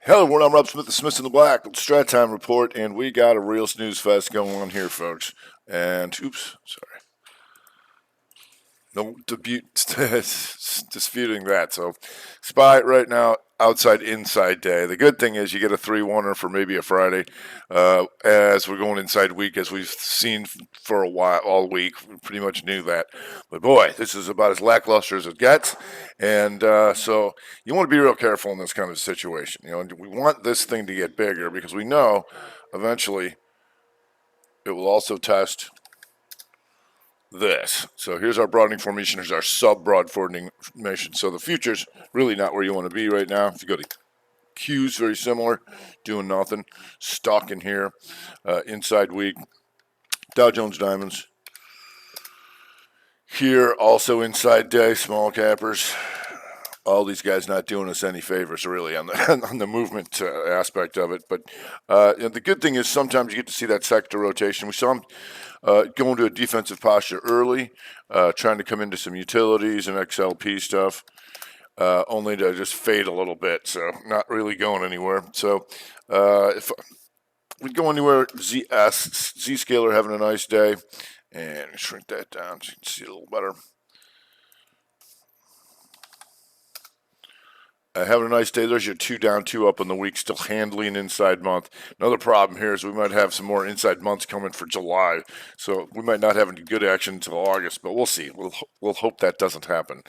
Hello, everyone. I'm Rob Smith, the Smiths in the Black, Strat Time Report, and we got a real snooze fest going on here, folks. And, oops, sorry. No disputing that. So, SPY right now, outside inside day. The good thing is you get a 3-1er for maybe a Friday. As we're going inside week, as we've seen for a while, all week, we pretty much knew that. But boy, this is about as lackluster as it gets. And so you want to be real careful in this kind of situation. We want this thing to get bigger because we know eventually it will also test this. So here's our broadening formation. Here's our sub-broad formation. So the future's really not where you want to be right now. If you go to Q's, very similar, doing nothing, stuck in here, inside week. Dow Jones Diamonds. Here, also inside day, small cappers. All these guys not doing us any favors, really, on the movement aspect of it. But the good thing is sometimes you get to see that sector rotation. We saw them go into a defensive posture early, trying to come into some utilities and XLP stuff, only to just fade a little bit. So not really going anywhere. So if we go anywhere, Zscaler having a nice day, and shrink that down so you can see it a little better. Having a nice day. There's your 2 down, 2 up in the week, still handling an inside month. Another problem here is we might have some more inside months coming for July, so we might not have any good action until August, but we'll see. We'll hope that doesn't happen.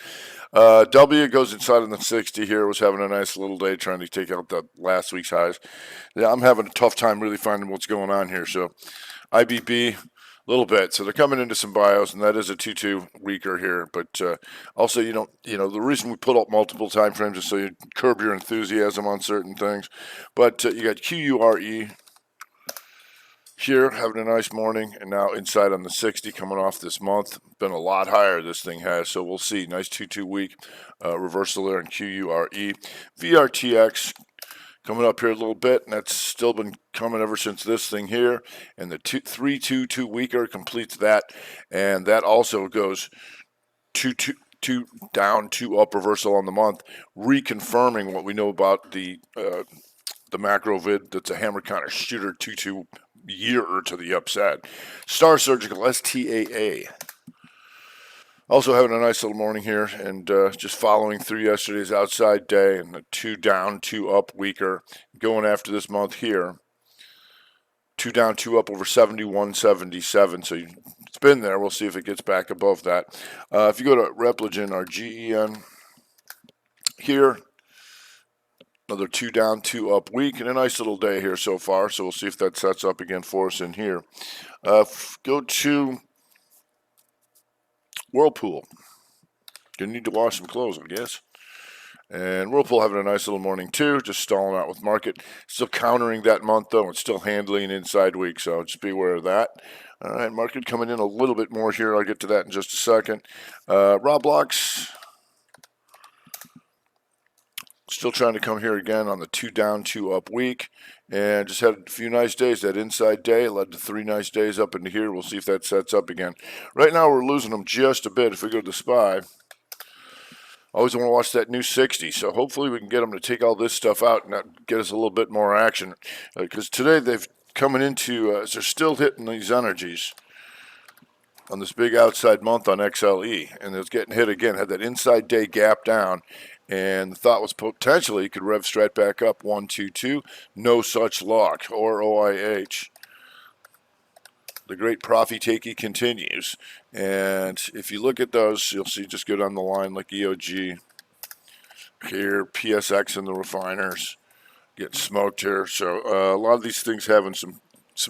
W goes inside in the 60 here. Was having a nice little day trying to take out the last week's highs. Yeah, I'm having a tough time really finding what's going on here. So IBB, little bit. So they're coming into some bios, and that is a 2-2 weaker here. But also, the reason we put up multiple time frames is so you curb your enthusiasm on certain things. But you got QURE here having a nice morning, and now inside on the 60 coming off this month. Been a lot higher this thing has, so we'll see. Nice 2-2 week reversal there in QURE. VRTX coming up here a little bit, and that's still been coming ever since this thing here. And the 3-2 weaker completes that, and that also goes 2 down, 2 up reversal on the month, reconfirming what we know about the macro vid. That's a hammer counter shooter 2-2 year to the upside. Star Surgical STAA. Also having a nice little morning here, and just following through yesterday's outside day and the 2 down, 2 up weaker. Going after this month here. 2 down, 2 up over 71.77. So it's been there. We'll see if it gets back above that. If you go to Repligen, our GEN here, another 2 down, 2 up week, and a nice little day here so far. So we'll see if that sets up again for us in here. Go to Whirlpool. Gonna need to wash some clothes, I guess. And Whirlpool having a nice little morning too, just stalling out with market. Still countering that month though, and still handling inside week, so just be aware of that. All right, market coming in a little bit more here. I'll get to that in just a second. Roblox still trying to come here again on the 2 down, 2 up week, and just had a few nice days. That inside day led to 3 nice days up into here. We'll see if that sets up again. Right now we're losing them just a bit. If we go to the SPY, always want to watch that new 60. So hopefully we can get them to take all this stuff out and get us a little bit more action. Because today they've coming into, they're still hitting these energies on this big outside month on XLE, and it's getting hit again. Had that inside day gap down, and the thought was potentially it could rev Strat back up 1-2-2. No such luck, or OIH. The great profit-taking continues. And if you look at those, you'll see just go down the line like EOG. Here, PSX and the refiners getting smoked here. So a lot of these things having some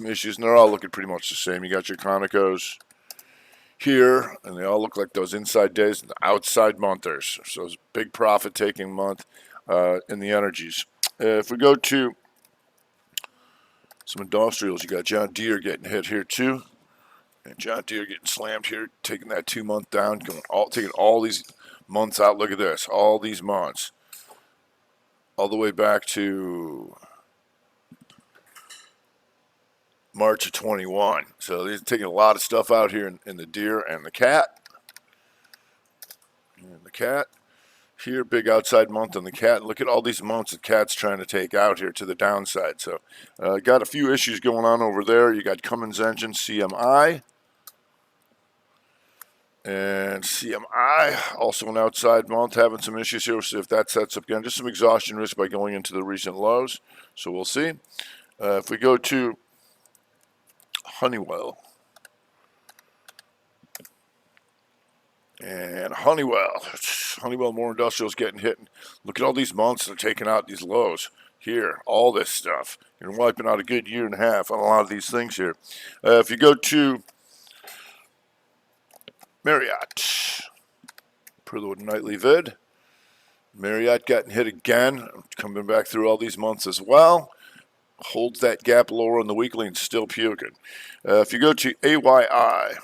issues, and they're all looking pretty much the same. You got your Conocos here, and they all look like those inside days and the outside monthers. So it's a big profit-taking month in the energies. If we go to some industrials, you got John Deere getting hit here too. And John Deere getting slammed here, taking that 2 month down, taking all these months out. Look at this, all these months. All the way back to March of 21. So they're taking a lot of stuff out here in the Deere and the cat. And the cat. Here, big outside month on the cat. Look at all these months the cat's trying to take out here to the downside. So, got a few issues going on over there. You got Cummins engine, CMI. And CMI, also an outside month, having some issues here. We'll see if that sets up again. Just some exhaustion risk by going into the recent lows. So we'll see. If we go to Honeywell. And Honeywell More Industrial is getting hit. Look at all these months they're taking out these lows. Here, all this stuff. You're wiping out a good year and a half on a lot of these things here. If you go to Marriott, per the nightly vid, Marriott getting hit again, coming back through all these months as well. Holds that gap lower on the weekly and still puking. If you go to AYI,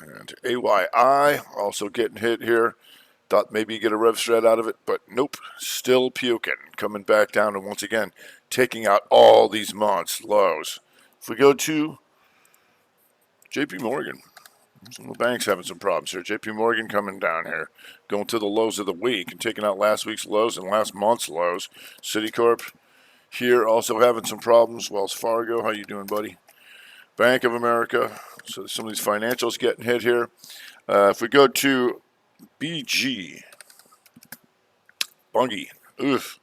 and AYI also getting hit here. Thought maybe you get a rev strat out of it, but nope, still puking. Coming back down and once again taking out all these months lows. If we go to JP Morgan, some of the banks having some problems here. JP Morgan coming down here, going to the lows of the week and taking out last week's lows and last month's lows. Citicorp here also having some problems. Wells Fargo, how you doing, buddy? Bank of America. So some of these financials getting hit here. If we go to BG, Bungie, oof.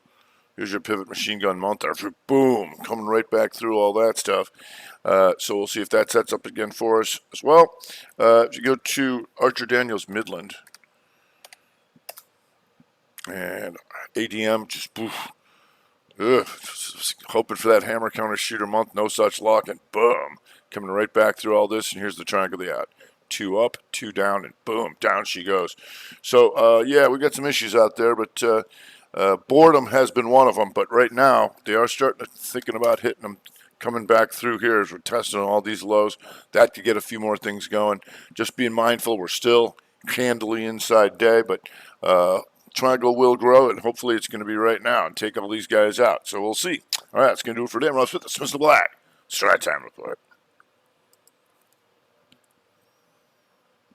Here's your pivot machine gun month there. Boom, coming right back through all that stuff. So we'll see if that sets up again for us as well. If you go to Archer Daniels Midland, and ADM just poof. Ugh, just hoping for that hammer counter shooter month, no such luck, and boom, coming right back through all this, and here's the triangle of the out. 2 up, 2 down, and boom, down she goes. So, yeah, we got some issues out there, but boredom has been one of them. But right now, they are starting to thinking about hitting them, coming back through here as we're testing all these lows. That could get a few more things going. Just being mindful, we're still handily inside day, but triangle will grow, and hopefully it's going to be right now and take all these guys out. So we'll see. All right, that's going to do it for today. I'm Russ with the Mr. Black Strat Time Report.